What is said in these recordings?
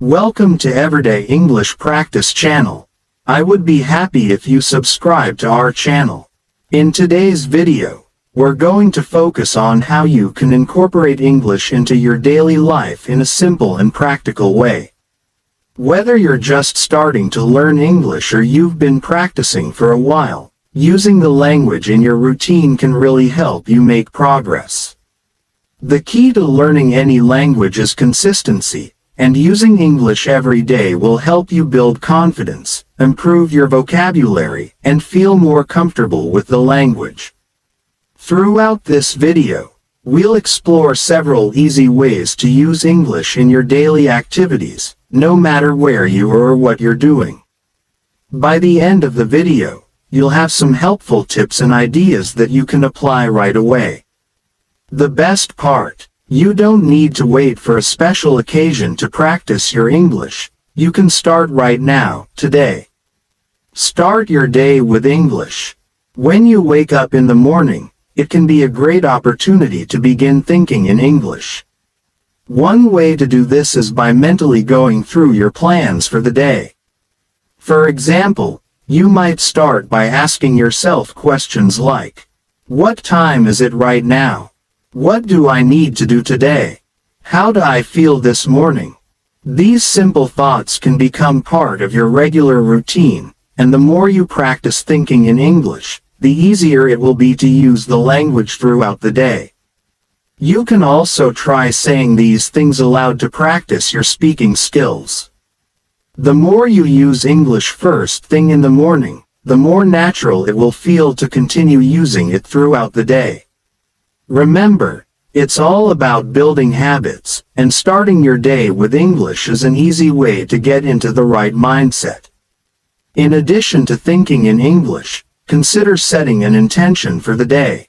Welcome to Everyday English Practice channel. I would be happy if you subscribe to our channel. In today's video, we're going to focus on how you can incorporate English into your daily life in a simple and practical way. Whether you're just starting to learn English or you've been practicing for a while, using the language in your routine can really help you make progress. The key to learning any language is consistency, and using English every day will help you build confidence, improve your vocabulary, and feel more comfortable with the language. Throughout this video, we'll explore several easy ways to use English in your daily activities, no matter where you are or what you're doing. By the end of the video, you'll have some helpful tips and ideas that you can apply right away. The best part: you don't need to wait for a special occasion to practice your English. You can start right now, today. Start your day with English. When you wake up in the morning, it can be a great opportunity to begin thinking in English. One way to do this is by mentally going through your plans for the day. For example, you might start by asking yourself questions like, "What time is it right now? What do I need to do today? How do I feel this morning?" These simple thoughts can become part of your regular routine, and the more you practice thinking in English, the easier it will be to use the language throughout the day. You can also try saying these things aloud to practice your speaking skills. The more you use English first thing in the morning, the more natural it will feel to continue using it throughout the day. Remember, it's all about building habits, and starting your day with English is an easy way to get into the right mindset. In addition to thinking in English, consider setting an intention for the day.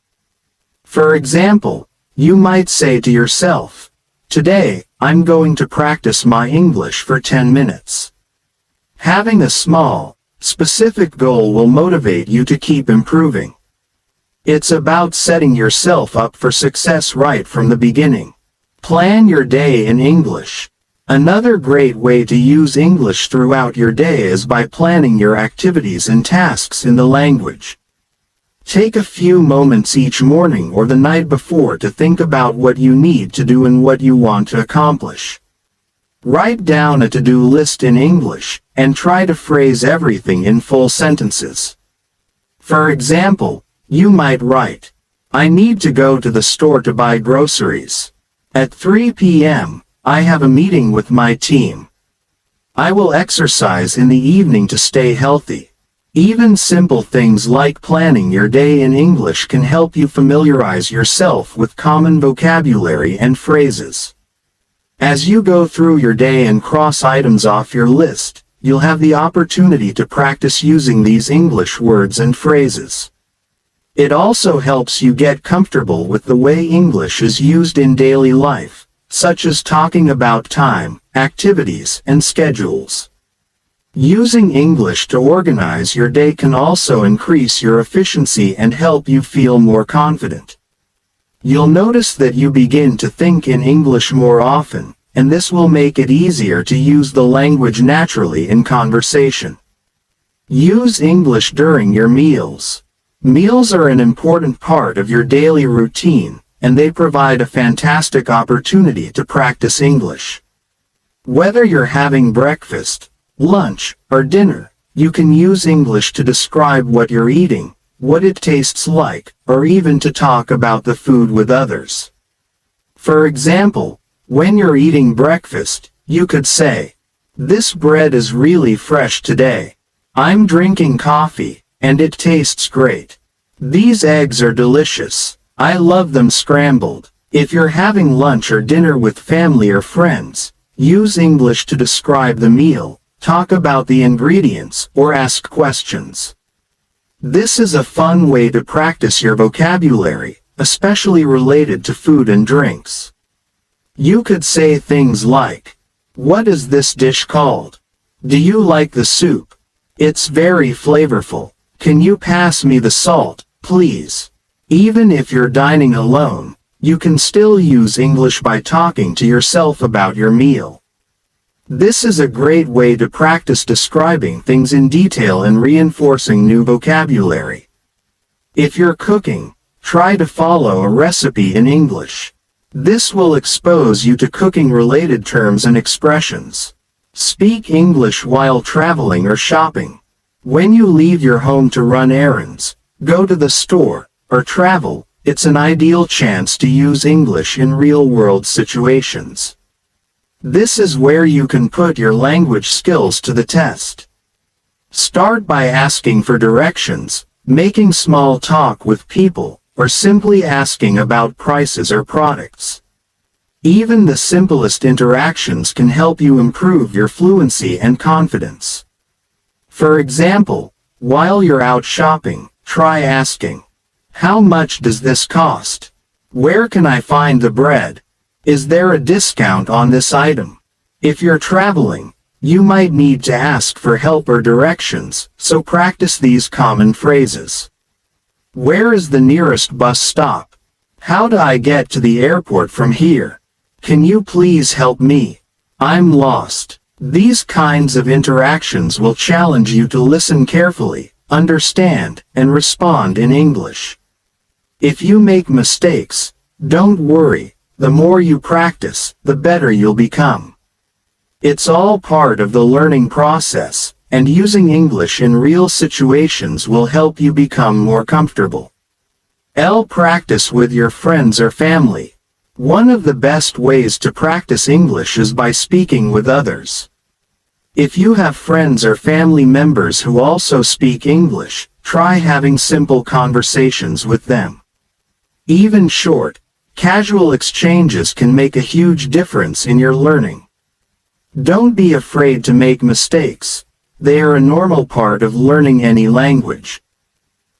For example, you might say to yourself, "Today, I'm going to practice my English for 10 minutes." Having a small, specific goal will motivate you to keep improving. It's about setting yourself up for success right from the beginning. Plan your day in English. Another great way to use English throughout your day is by planning your activities and tasks in the language. Take a few moments each morning or the night before to think about what you need to do and what you want to accomplish. Write down a to-do list in English, and try to phrase everything in full sentences. For example, you might write, "I need to go to the store to buy groceries. At 3 p.m., I have a meeting with my team. I will exercise in the evening to stay healthy." Even simple things like planning your day in English can help you familiarize yourself with common vocabulary and phrases. As you go through your day and cross items off your list, you'll have the opportunity to practice using these English words and phrases. It also helps you get comfortable with the way English is used in daily life, such as talking about time, activities, and schedules. Using English to organize your day can also increase your efficiency and help you feel more confident. You'll notice that you begin to think in English more often, and this will make it easier to use the language naturally in conversation. Use English during your meals. Meals are an important part of your daily routine, and they provide a fantastic opportunity to practice English. Whether you're having breakfast, lunch, or dinner, you can use English to describe what you're eating, what it tastes like, or even to talk about the food with others. For example, when you're eating breakfast, you could say, "This bread is really fresh today. I'm drinking coffee, and it tastes great. These eggs are delicious. I love them scrambled." If you're having lunch or dinner with family or friends, use English to describe the meal, talk about the ingredients, or ask questions. This is a fun way to practice your vocabulary, especially related to food and drinks. You could say things like, "What is this dish called? Do you like the soup? It's very flavorful. Can you pass me the salt, please?" Even if you're dining alone, you can still use English by talking to yourself about your meal. This is a great way to practice describing things in detail and reinforcing new vocabulary. If you're cooking, try to follow a recipe in English. This will expose you to cooking-related terms and expressions. Speak English while traveling or shopping. When you leave your home to run errands, go to the store, or travel, it's an ideal chance to use English in real-world situations. This is where you can put your language skills to the test. Start by asking for directions, making small talk with people, or simply asking about prices or products. Even the simplest interactions can help you improve your fluency and confidence. For example, while you're out shopping, try asking, "How much does this cost? Where can I find the bread? Is there a discount on this item?" If you're traveling, you might need to ask for help or directions, so practice these common phrases. Where is the nearest bus stop? How do I get to the airport from here? Can you please help me? I'm lost. These kinds of interactions will challenge you to listen carefully, understand, and respond in English. If you make mistakes, don't worry, the more you practice, the better you'll become. It's all part of the learning process, and using English in real situations will help you become more comfortable. Practice with your friends or family. One of the best ways to practice English is by speaking with others. If you have friends or family members who also speak English, try having simple conversations with them. Even short, casual exchanges can make a huge difference in your learning. Don't be afraid to make mistakes. They are a normal part of learning any language.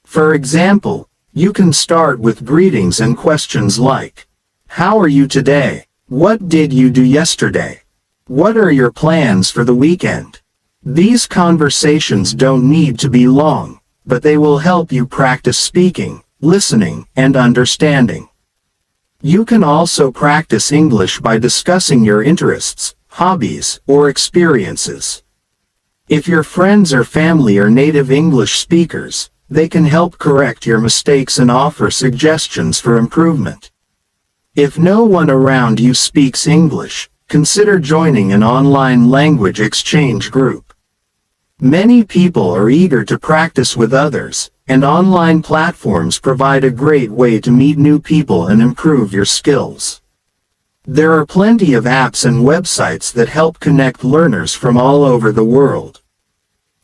For example, you can start with greetings and questions like, "How are you today? What did you do yesterday? What are your plans for the weekend?" These conversations don't need to be long, but they will help you practice speaking, listening, and understanding. You can also practice English by discussing your interests, hobbies, or experiences. If your friends or family are native English speakers, they can help correct your mistakes and offer suggestions for improvement. If no one around you speaks English, consider joining an online language exchange group. Many people are eager to practice with others, and online platforms provide a great way to meet new people and improve your skills. There are plenty of apps and websites that help connect learners from all over the world.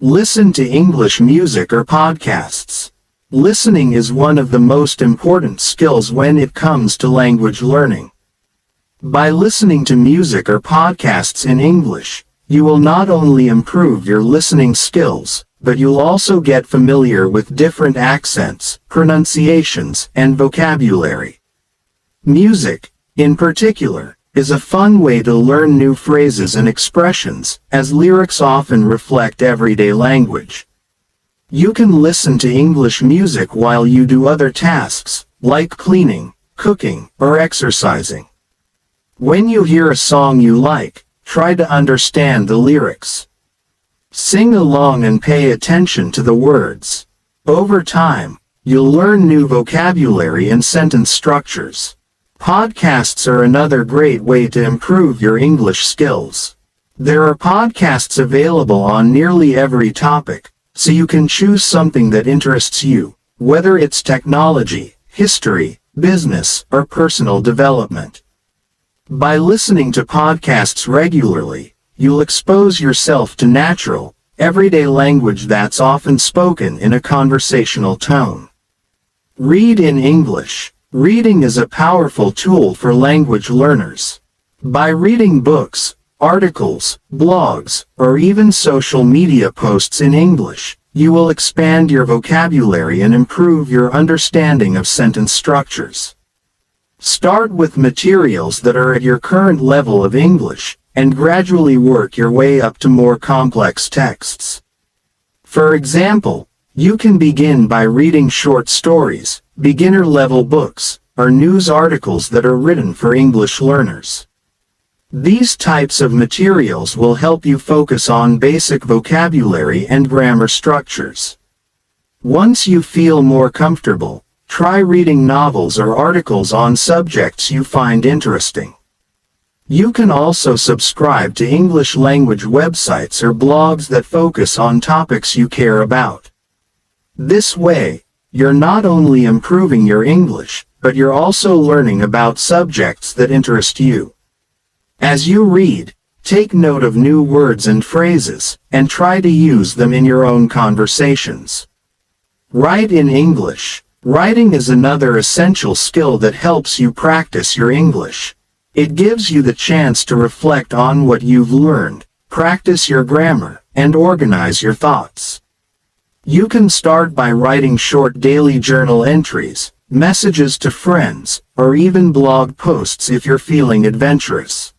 Listen to English music or podcasts. Listening is one of the most important skills when it comes to language learning. By listening to music or podcasts in English, you will not only improve your listening skills, but you'll also get familiar with different accents, pronunciations, and vocabulary. Music, in particular, is a fun way to learn new phrases and expressions, as lyrics often reflect everyday language. You can listen to English music while you do other tasks, like cleaning, cooking, or exercising. When you hear a song you like, try to understand the lyrics. Sing along and pay attention to the words. Over time, you'll learn new vocabulary and sentence structures. Podcasts are another great way to improve your English skills. There are podcasts available on nearly every topic, so you can choose something that interests you, whether it's technology, history, business, or personal development. By listening to podcasts regularly, you'll expose yourself to natural, everyday language that's often spoken in a conversational tone. Read in English. Reading is a powerful tool for language learners. By reading books, articles, blogs, or even social media posts in English, you will expand your vocabulary and improve your understanding of sentence structures. Start with materials that are at your current level of English, and gradually work your way up to more complex texts. For example, you can begin by reading short stories, beginner-level books, or news articles that are written for English learners. These types of materials will help you focus on basic vocabulary and grammar structures. Once you feel more comfortable, try reading novels or articles on subjects you find interesting. You can also subscribe to English language websites or blogs that focus on topics you care about. This way, you're not only improving your English, but you're also learning about subjects that interest you. As you read, take note of new words and phrases, and try to use them in your own conversations. Write in English. Writing is another essential skill that helps you practice your English. It gives you the chance to reflect on what you've learned, practice your grammar, and organize your thoughts. You can start by writing short daily journal entries, messages to friends, or even blog posts if you're feeling adventurous.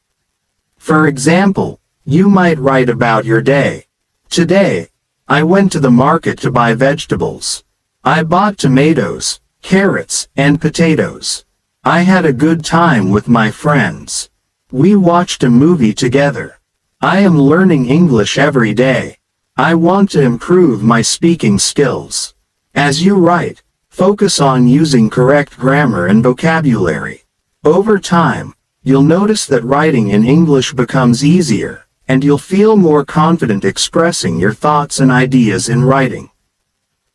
For example, you might write about your day. Today, I went to the market to buy vegetables. I bought tomatoes, carrots, and potatoes. I had a good time with my friends. We watched a movie together. I am learning English every day. I want to improve my speaking skills. As you write, focus on using correct grammar and vocabulary. Over time, you'll notice that writing in English becomes easier, and you'll feel more confident expressing your thoughts and ideas in writing.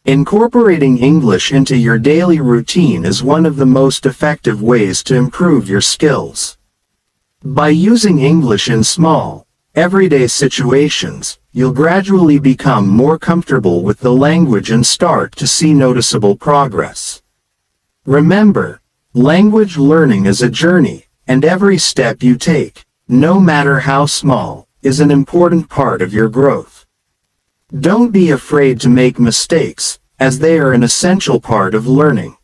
Incorporating English into your daily routine is one of the most effective ways to improve your skills. By using English in small, everyday situations, you'll gradually become more comfortable with the language and start to see noticeable progress. Remember, language learning is a journey, and every step you take, no matter how small, is an important part of your growth. Don't be afraid to make mistakes, as they are an essential part of learning.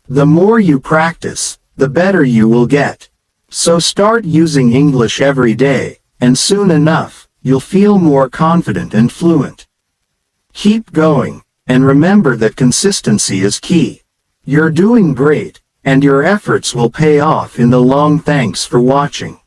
The more you practice, the better you will get. So start using English every day, and soon enough, you'll feel more confident and fluent. Keep going, and remember that consistency is key. You're doing great, and your efforts will pay off in the long. Thanks for watching.